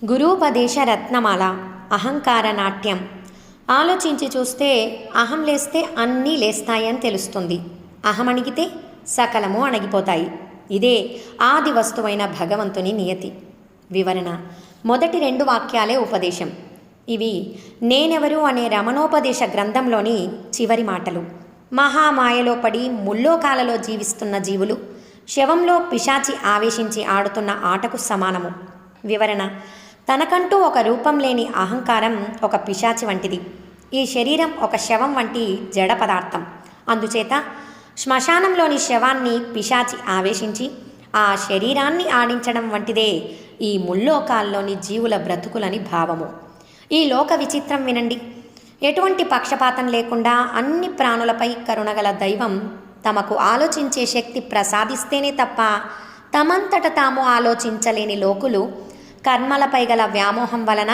గురూపదేశ రత్నమాల అహంకార నాట్యం. ఆలోచించి చూస్తే అహం లేస్తే అన్నీ లేస్తాయని తెలుస్తుంది. అహం అణిగితే సకలము అణగిపోతాయి. ఇదే ఆది వస్తువైన భగవంతుని నియతి. వివరణ: మొదటి 2 వాక్యాలే ఉపదేశం. ఇవి నేనెవరు అనే రమణోపదేశ గ్రంథంలోని చివరి మాటలు. మహామాయలో పడి ముల్లోకాలలో జీవిస్తున్న జీవులు శవంలో పిశాచి ఆవేశించి ఆడుతున్న ఆటకు సమానము. వివరణ: తనకంటూ ఒక రూపం లేని అహంకారం ఒక పిశాచి వంటిది. ఈ శరీరం ఒక శవం వంటి జడ పదార్థం. అందుచేత శ్మశానంలోని శవాన్ని పిశాచి ఆవేశించి ఆ శరీరాన్ని ఆడించడం వంటిదే ఈ ముల్లోకాల్లోని జీవుల బ్రతుకులని భావము. ఈ లోక విచిత్రం వినండి. ఎటువంటి పక్షపాతం లేకుండా అన్ని ప్రాణులపై కరుణగల దైవం తమకు ఆలోచించే శక్తి ప్రసాదిస్తేనే తప్ప తమంతట తాము ఆలోచించలేని లోకులు కర్మలపై గల వ్యామోహం వలన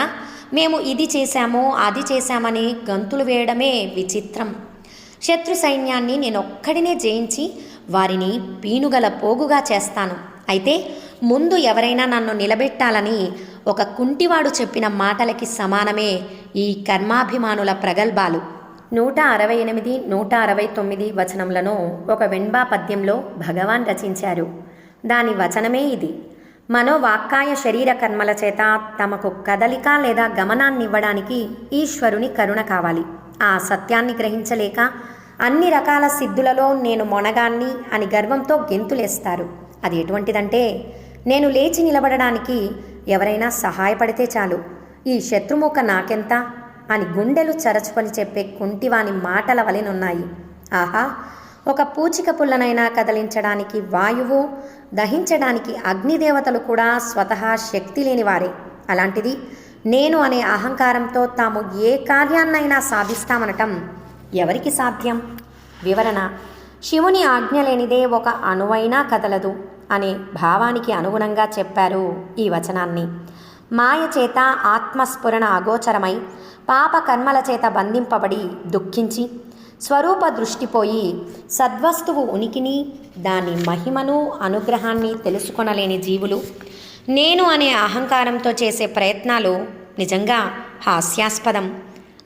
మేము ఇది చేశాము అది చేశామని గంతులు వేయడమే విచిత్రం. శత్రు సైన్యాన్ని నేనొక్కడినే జయించి వారిని పీనుగల పోగుగా చేస్తాను. అయితే ముందు ఎవరైనా నన్ను నిలబెట్టాలని ఒక కుంటివాడు చెప్పిన మాటలకి సమానమే ఈ కర్మాభిమానుల ప్రగల్భాలు. 168, 169 వచనములను ఒక వెణ్బా పద్యంలో భగవాన్ రచించారు. దాని వచనమే ఇది. మనోవాక్కాయ శరీర కర్మల చేత తమకు కదలిక లేదా గమనాన్నివ్వడానికి ఈశ్వరుని కరుణ కావాలి. ఆ సత్యాన్ని గ్రహించలేక అన్ని రకాల సిద్ధులలో నేను మొనగాన్ని అని గర్వంతో గెంతులేస్తారు. అది ఎటువంటిదంటే, నేను లేచి నిలబడడానికి ఎవరైనా సహాయపడితే చాలు, ఈ శత్రుముఖ నాకెంత అని గుండెలు చరచుకొని చెప్పే కుంటివాని మాటల వలెనున్నాయి. ఆహా! ఒక పూచిక పుల్లనైనా కదిలించడానికి వాయువు, దహించడానికి అగ్నిదేవతలు కూడా స్వతహా శక్తి లేనివారే. అలాంటిది నేను అనే అహంకారంతో తాము ఏ కార్యాన్నైనా సాధిస్తామనటం ఎవరికి సాధ్యం? వివరణ: శివుని ఆజ్ఞ లేనిదే ఒక అణువైనా కదలదు అనే భావానికి అనుగుణంగా చెప్పారు ఈ వచనాన్ని. మాయ చేత ఆత్మస్ఫురణ అగోచరమై పాప కర్మల చేత బంధింపబడి దుఃఖించి స్వరూప దృష్టిపోయి సద్వస్తువు ఉనికిని, దాని మహిమను, అనుగ్రహాన్ని తెలుసుకొనలేని జీవులు నేను అనే అహంకారంతో చేసే ప్రయత్నాలు నిజంగా హాస్యాస్పదం.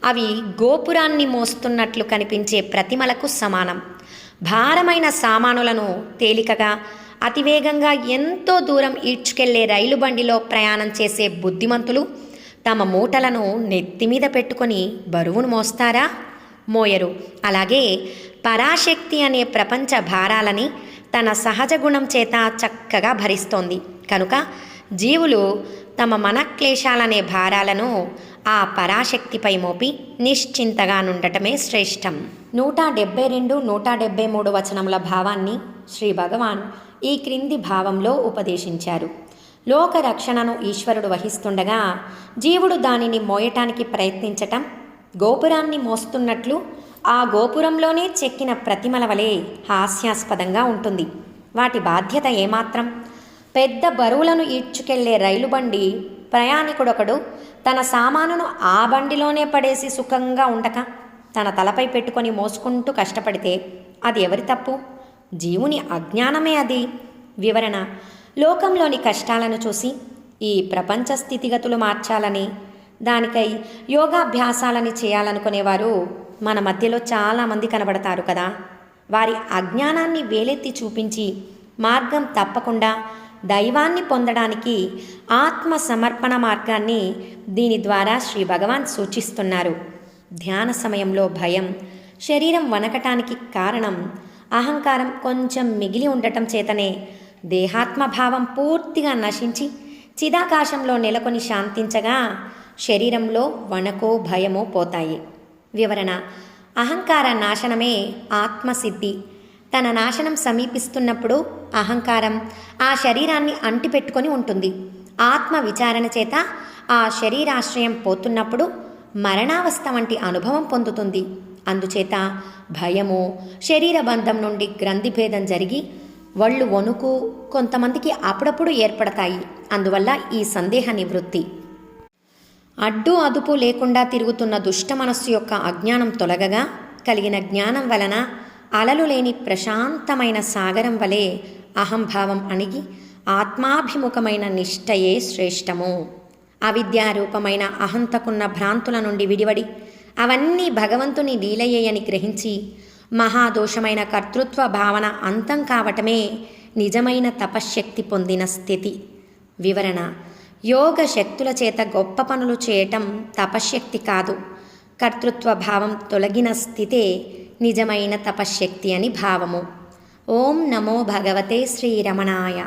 అవి గోపురాన్ని మోస్తున్నట్లు కనిపించే ప్రతిమలకు సమానం. భారమైన సామానులను తేలికగా అతివేగంగా ఎంతో దూరం ఈడ్చుకెళ్లే రైలు బండిలో ప్రయాణం చేసే బుద్ధిమంతులు తమ మూటలను నెత్తిమీద పెట్టుకొని బరువును మోస్తారా? మోయరు. అలాగే పరాశక్తి అనే ప్రపంచ భారాలని తన సహజ గుణం చేత చక్కగా భరిస్తోంది. కనుక జీవులు తమ మనక్లేశాలనే భారాలను ఆ పరాశక్తిపై మోపి నిశ్చింతగా నుండటమే శ్రేష్టం. 172, 173 వచనముల భావాన్ని శ్రీ భగవాన్ ఈ క్రింది భావంలో ఉపదేశించారు. లోక రక్షణను ఈశ్వరుడు వహిస్తుండగా జీవుడు దానిని మోయటానికి ప్రయత్నించటం గోపురాన్ని మోస్తున్నట్లు ఆ గోపురంలోనే చెక్కిన ప్రతిమల వలె హాస్యాస్పదంగా ఉంటుంది. వాటి బాధ్యత ఏమాత్రం? పెద్ద బరువులను ఈడ్చుకెళ్లే రైలు బండి ప్రయాణికుడొకడు తన సామానును ఆ బండిలోనే పడేసి సుఖంగా ఉండక తన తలపై పెట్టుకొని మోసుకుంటూ కష్టపడితే అది ఎవరి తప్పు? జీవుని అజ్ఞానమే అది. వివరణ: లోకంలోని కష్టాలను చూసి ఈ ప్రపంచ స్థితిగతులు మార్చాలని, దానికై యోగాభ్యాసాలని చేయాలనుకునేవారు మన మధ్యలో చాలామంది కనబడతారు కదా. వారి అజ్ఞానాన్ని వేలెత్తి చూపించి మార్గం తప్పకుండా దైవాన్ని పొందడానికి ఆత్మ సమర్పణ మార్గాన్ని దీని ద్వారా శ్రీ భగవాన్ సూచిస్తున్నారు. ధ్యాన సమయంలో భయం, శరీరం వణకటానికి కారణం అహంకారం కొంచెం మిగిలి ఉండటం చేతనే దేహాత్మభావం పూర్తిగా నశించి చిదాకాశంలో నెలకొని శాంతించగా శరీరంలో వణకో భయమో పోతాయి. వివరణ: అహంకార నాశనమే ఆత్మసిద్ధి. తన నాశనం సమీపిస్తున్నప్పుడు అహంకారం ఆ శరీరాన్ని అంటిపెట్టుకొని ఉంటుంది. ఆత్మ విచారణ చేత ఆ శరీరాశ్రయం పోతున్నప్పుడు మరణావస్థ వంటి అనుభవం పొందుతుంది. అందుచేత భయము, శరీర బంధం నుండి గ్రంథిభేదం జరిగి వళ్ళు వణుకు కొంతమందికి అప్పుడప్పుడు ఏర్పడతాయి. అందువల్ల ఈ సందేహ నివృత్తి. అడ్డు అదుపు లేకుండా తిరుగుతున్న దుష్ట మనస్సు యొక్క అజ్ఞానం తొలగగా కలిగిన జ్ఞానం వలన అలలు లేని ప్రశాంతమైన సాగరం వలె అహంభావం అణిగి ఆత్మాభిముఖమైన నిష్టయే శ్రేష్టము. అవిద్యారూపమైన అహంతకున్న భ్రాంతుల నుండి విడివడి అవన్నీ భగవంతుని లీలయే అని గ్రహించి మహాదోషమైన కర్తృత్వ భావన అంతం కావటమే నిజమైన తపశ్శక్తి పొందిన స్థితి. వివరణ: యోగ శక్తుల చేత గొప్ప పనులు చేయటం తపశ్శక్తి కాదు, కర్తృత్వ భావం తొలగిన స్థితే నిజమైన తపశ్శక్తి అని భావము. ఓం నమో భగవతే శ్రీరమణాయ.